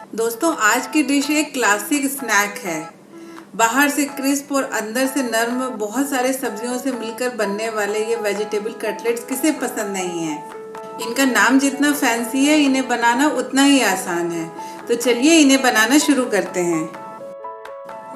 दोस्तों आज की डिश एक क्लासिक स्नैक है। बाहर से क्रिस्प और अंदर से नर्म बहुत सारे सब्जियों से मिलकर बनने वाले ये वेजिटेबल कटलेट्स किसे पसंद नहीं है। इनका नाम जितना फैंसी है, इन्हें बनाना उतना ही आसान है। तो चलिए इन्हें बनाना शुरू करते हैं।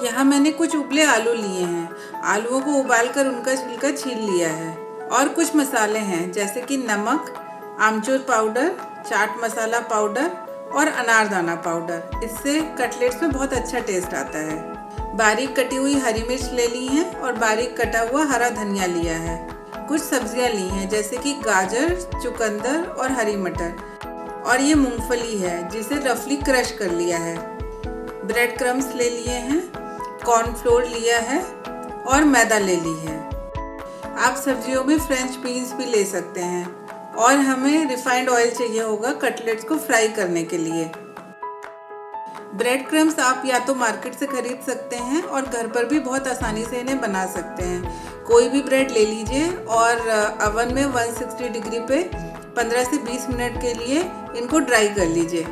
यहाँ मैंने कुछ उबले आलू लिए हैं। आलूओं को उबालकर उनका छिलका छील लिया है। और कुछ मसाले हैं जैसे कि नमक, आमचूर पाउडर, चाट मसाला पाउडर और अनारदाना पाउडर। इससे कटलेट्स में बहुत अच्छा टेस्ट आता है। बारीक कटी हुई हरी मिर्च ले ली है और बारीक कटा हुआ हरा धनिया लिया है। कुछ सब्जियां ली हैं जैसे कि गाजर, चुकंदर और हरी मटर। और ये मूंगफली है जिसे रफली क्रश कर लिया है। ब्रेड क्रम्स ले लिए हैं, कॉर्नफ्लोर लिया है और मैदा ले ली है। आप सब्जियों में फ्रेंच बीन्स भी ले सकते हैं। और हमें रिफाइंड ऑयल चाहिए होगा कटलेट्स को फ्राई करने के लिए। ब्रेड क्रम्स आप या तो मार्केट से खरीद सकते हैं और घर पर भी बहुत आसानी से इन्हें बना सकते हैं। कोई भी ब्रेड ले लीजिए और अवन में 160 डिग्री पे 15 से 20 मिनट के लिए इनको ड्राई कर लीजिए।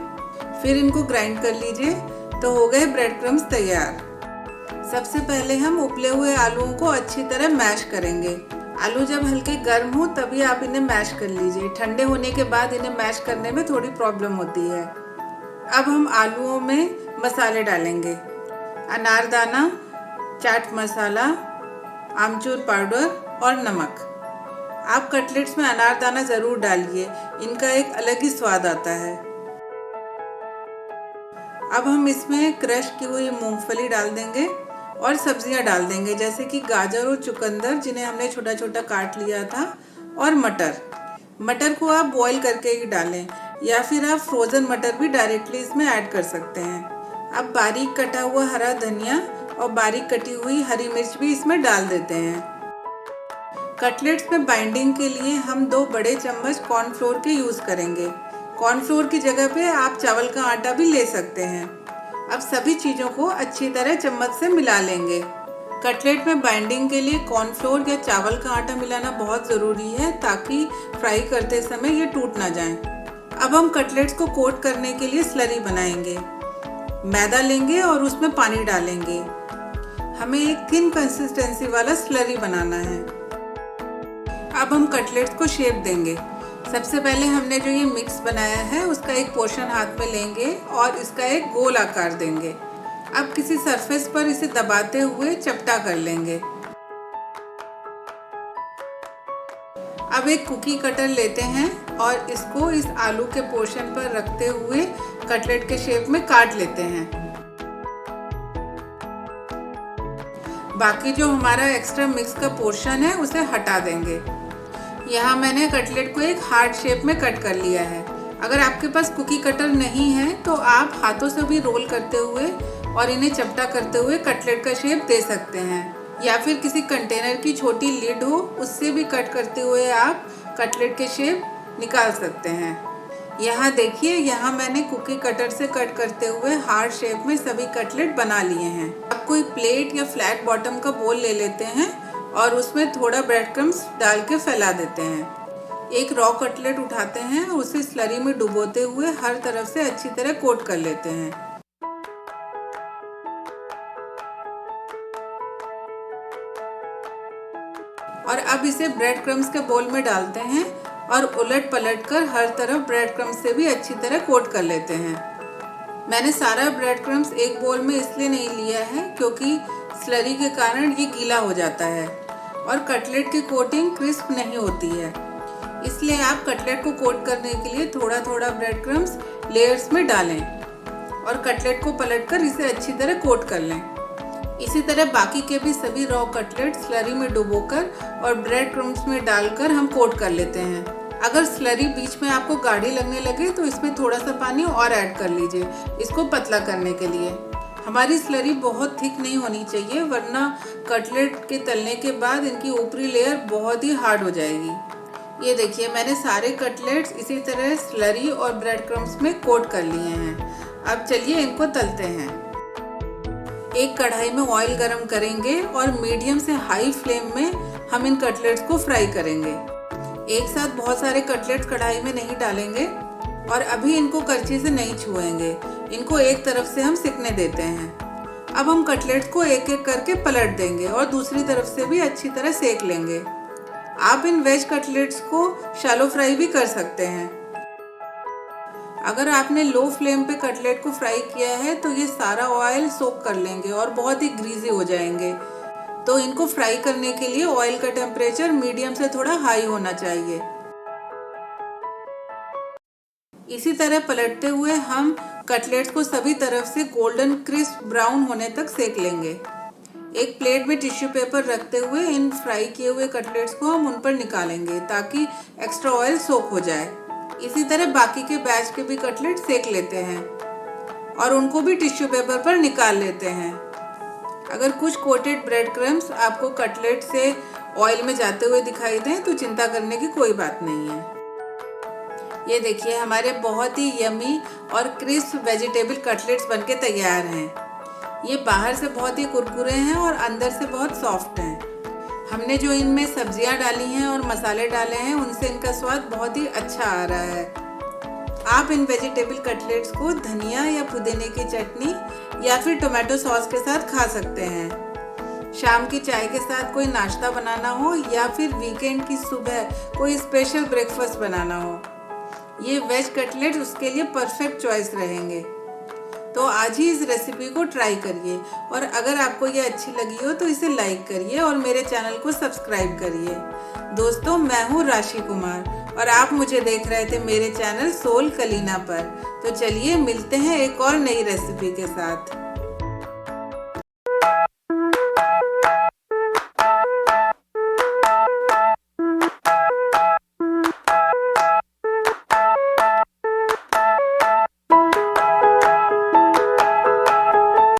फिर इनको ग्राइंड कर लीजिए तो हो गए ब्रेड क्रम्स तैयार। सबसे पहले हम उबले हुए आलूओं को अच्छी तरह मैश करेंगे। आलू जब हल्के गर्म हो तभी आप इन्हें मैश कर लीजिए। ठंडे होने के बाद इन्हें मैश करने में थोड़ी प्रॉब्लम होती है। अब हम आलूओं में मसाले डालेंगे। अनारदाना, चाट मसाला, आमचूर पाउडर और नमक। आप कटलेट्स में अनारदाना ज़रूर डालिए, इनका एक अलग ही स्वाद आता है। अब हम इसमें क्रश की हुई मूंगफली डाल देंगे और सब्जियां डाल देंगे जैसे कि गाजर और चुकंदर जिन्हें हमने छोटा छोटा काट लिया था, और मटर। मटर को आप बॉईल करके ही डालें या फिर आप फ्रोज़न मटर भी डायरेक्टली इसमें ऐड कर सकते हैं। अब बारीक कटा हुआ हरा धनिया और बारीक कटी हुई हरी मिर्च भी इसमें डाल देते हैं। कटलेट्स में बाइंडिंग के लिए हम 2 बड़े चम्मच कॉर्नफ्लोर के यूज़ करेंगे। कॉर्नफ्लोर की जगह पे आप चावल का आटा भी ले सकते हैं। अब सभी चीज़ों को अच्छी तरह चम्मच से मिला लेंगे। कटलेट में बाइंडिंग के लिए कॉर्नफ्लोर या चावल का आटा मिलाना बहुत ज़रूरी है ताकि फ्राई करते समय ये टूट ना जाए। अब हम कटलेट्स को कोट करने के लिए स्लरी बनाएंगे। मैदा लेंगे और उसमें पानी डालेंगे। हमें एक थिन कंसिस्टेंसी वाला स्लरी बनाना है। अब हम कटलेट्स को शेप देंगे। सबसे पहले हमने जो ये मिक्स बनाया है उसका एक पोर्शन हाथ में लेंगे और इसका एक गोल आकार देंगे। अब किसी सरफेस पर इसे दबाते हुए चपटा कर लेंगे। अब एक कुकी कटर लेते हैं और इसको इस आलू के पोर्शन पर रखते हुए कटलेट के शेप में काट लेते हैं। बाकी जो हमारा एक्स्ट्रा मिक्स का पोर्शन है उसे हटा देंगे। यहाँ मैंने कटलेट को एक हार्ट शेप में कट कर लिया है। अगर आपके पास कुकी कटर नहीं है तो आप हाथों से भी रोल करते हुए और इन्हें चपटा करते हुए कटलेट का शेप दे सकते हैं, या फिर किसी कंटेनर की छोटी लिड हो उससे भी कट करते हुए आप कटलेट के शेप निकाल सकते हैं। यहाँ देखिए, यहाँ मैंने कुकी कटर से कट करते हुए हार्ट शेप में सभी कटलेट बना लिए हैं। अब कोई प्लेट या फ्लैट बॉटम का बोल ले लेते हैं और उसमें थोड़ा ब्रेड क्रम्स डाल के फैला देते हैं। एक रॉ कटलेट उठाते हैं और उसे स्लरी में डुबोते हुए हर तरफ से अच्छी तरह कोट कर लेते हैं। और अब इसे ब्रेड क्रम्स के बोल में डालते हैं और उलट पलट कर हर तरफ ब्रेड क्रम्स से भी अच्छी तरह कोट कर लेते हैं। मैंने सारा ब्रेड क्रम्स एक बोल में इसलिए नहीं लिया है क्योंकि स्लरी के कारण ये गीला हो जाता है और कटलेट की कोटिंग क्रिस्प नहीं होती है। इसलिए आप कटलेट को कोट करने के लिए थोड़ा थोड़ा ब्रेड क्रम्स लेयर्स में डालें और कटलेट को पलटकर इसे अच्छी तरह कोट कर लें। इसी तरह बाकी के भी सभी रॉ कटलेट स्लरी में डुबोकर और ब्रेड क्रम्स में डालकर हम कोट कर लेते हैं। अगर स्लरी बीच में आपको गाढ़ी लगने लगे तो इसमें थोड़ा सा पानी और ऐड कर लीजिए इसको पतला करने के लिए। हमारी स्लरी बहुत थिक नहीं होनी चाहिए वरना कटलेट के तलने के बाद इनकी ऊपरी लेयर बहुत ही हार्ड हो जाएगी। ये देखिए, मैंने सारे कटलेट्स इसी तरह स्लरी और ब्रेड क्रम्स में कोट कर लिए हैं। अब चलिए इनको तलते हैं। एक कढ़ाई में ऑयल गरम करेंगे और मीडियम से हाई फ्लेम में हम इन कटलेट्स को फ्राई करेंगे। एक साथ बहुत सारे कटलेट्स कढ़ाई में नहीं डालेंगे और अभी इनको करछी से नहीं छुएंगे। इनको एक तरफ से हम सिकने देते हैं। अब हम कटलेट्स को एक एक करके पलट देंगे और दूसरी तरफ से भी अच्छी तरह सेक लेंगे। आप इन वेज कटलेट्स को शैलो फ्राई भी कर सकते हैं। अगर आपने लो फ्लेम पे कटलेट को फ्राई किया है तो ये सारा ऑयल सोक कर लेंगे और बहुत ही ग्रीजी हो जाएंगे। तो इनको फ्राई करने के लिए ऑयल का टेम्परेचर मीडियम से थोड़ा हाई होना चाहिए। इसी तरह पलटते हुए हम कटलेट्स को सभी तरफ से गोल्डन क्रिस्प ब्राउन होने तक सेक लेंगे। एक प्लेट में टिश्यू पेपर रखते हुए इन फ्राई किए हुए कटलेट्स को हम उन पर निकालेंगे ताकि एक्स्ट्रा ऑयल सोक हो जाए। इसी तरह बाकी के बैच के भी कटलेट सेक लेते हैं और उनको भी टिश्यू पेपर पर निकाल लेते हैं। अगर कुछ कोटेड ब्रेड क्रम्स आपको कटलेट से ऑयल में जाते हुए दिखाई दें तो चिंता करने की कोई बात नहीं है। ये देखिए हमारे बहुत ही यमी और क्रिस्प वेजिटेबल कटलेट्स बनके तैयार हैं। ये बाहर से बहुत ही कुरकुरे हैं और अंदर से बहुत सॉफ्ट हैं। हमने जो इनमें सब्जियां डाली हैं और मसाले डाले हैं उनसे इनका स्वाद बहुत ही अच्छा आ रहा है। आप इन वेजिटेबल कटलेट्स को धनिया या पुदीने की चटनी या फिर टोमेटो सॉस के साथ खा सकते हैं। शाम की चाय के साथ कोई नाश्ता बनाना हो या फिर वीकेंड की सुबह कोई स्पेशल ब्रेकफास्ट बनाना हो, ये वेज कटलेट उसके लिए परफेक्ट चॉइस रहेंगे। तो आज ही इस रेसिपी को ट्राई करिए और अगर आपको ये अच्छी लगी हो तो इसे लाइक करिए और मेरे चैनल को सब्सक्राइब करिए। दोस्तों, मैं हूँ राशि कुमार और आप मुझे देख रहे थे मेरे चैनल सोल कलीना पर। तो चलिए मिलते हैं एक और नई रेसिपी के साथ।